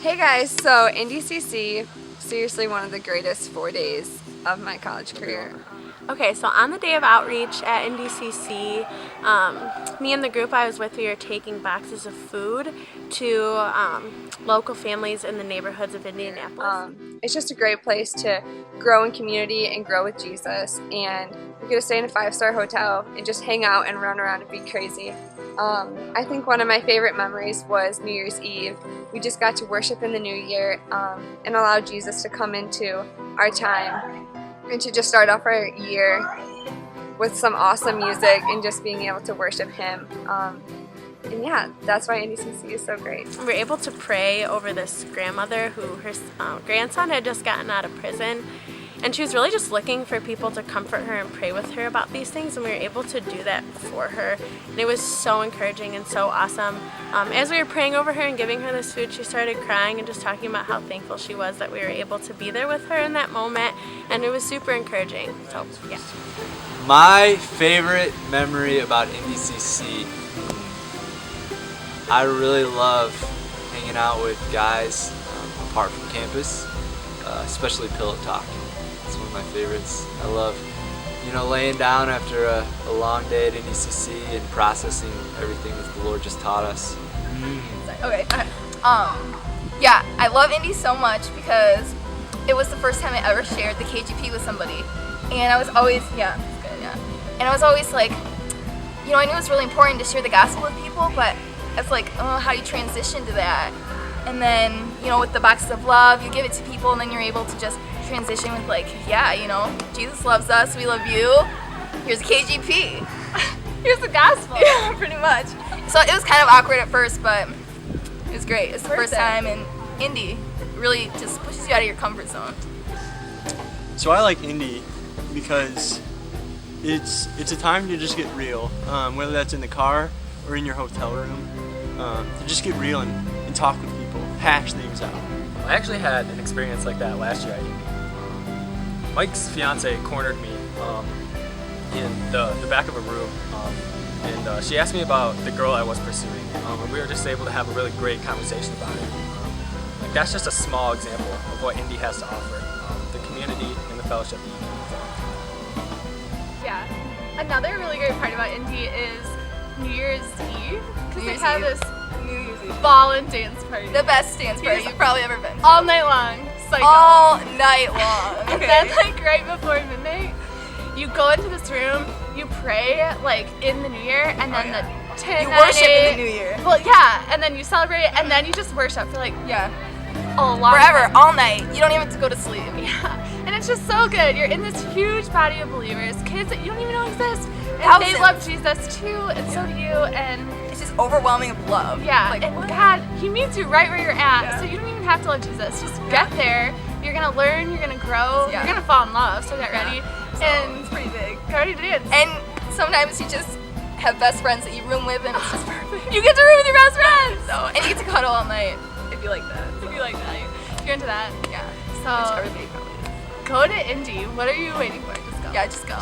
Hey guys, so Indy CC, seriously one of the greatest 4 days of my college career. Okay, so on the day of outreach at Indy CC, me and the group I was with, we were taking boxes of food to local families in the neighborhoods of Indianapolis. It's just a great place to grow in community and grow with Jesus, and we get to stay in a 5-star hotel and just hang out and run around and be crazy. I think one of my favorite memories was New Year's Eve. We just got to worship in the new year and allow Jesus to come into our time and to just start off our year with some awesome music and just being able to worship Him. And yeah, that's why Indy CC is so great. We were able to pray over this grandmother who her grandson had just gotten out of prison, and she was really just looking for people to comfort her and pray with her about these things, and we were able to do that for her. And it was so encouraging and so awesome. As we were praying over her and giving her this food, she started crying and just talking about how thankful she was that we were able to be there with her in that moment, and it was super encouraging. So yeah. My favorite memory about Indy CC, I really love hanging out with guys apart from campus, especially pillow talk. It's one of my favorites. I love, laying down after a long day at Indy CC and processing everything that the Lord just taught us. Okay. Yeah, I love Indy so much because it was the first time I ever shared the KGP with somebody, and I was always and I was always like, I knew it was really important to share the gospel with people, but it's like, oh, how do you transition to that? And then, with the boxes of love, you give it to people, and then you're able to just transition with like, Jesus loves us, we love you. Here's KGP. Here's the gospel. Yeah, pretty much. So it was kind of awkward at first, but it was great. It's the first time, and Indy really just pushes you out of your comfort zone. So I like Indy because it's a time to just get real, whether that's in the car or in your hotel room, to just get real and talk with people, hash things out. I actually had an experience like that last year at Indy. Mike's fiance cornered me in the back of a room, and she asked me about the girl I was pursuing, and we were just able to have a really great conversation about it. That's just a small example of what Indy has to offer, the community and the fellowship. Yeah, another really great part about Indy is New Year's Eve, because they have this ball and dance party. The best dance party you've probably ever been to. All night long. Cycle. All night long. And then right before midnight, you go into this room, you pray in the new year, and then the 10 You worship in the new year. Well, yeah, and then you celebrate, and then you just worship for a long forever, time. all night. You don't even have to go to sleep. Yeah, and it's just so good. You're in this huge body of believers, kids that you don't even know exist, and Thousands. they love Jesus too, and so do you, and it's just overwhelming of love. yeah, Like, and what? God, He meets you right where you're at, so you don't even have to love Jesus. Just get there. You're gonna learn. You're gonna grow. Yeah. You're gonna fall in love. So get ready, and it's pretty big. get ready to dance. And sometimes you just have best friends that you room with, and it's just perfect. You get to room with your best friends. And you get to cuddle all night if you like that. If you like that, if you're into that. Yeah. So Which everybody probably is. go to Indy. What are you waiting for? Just go. Yeah, just go.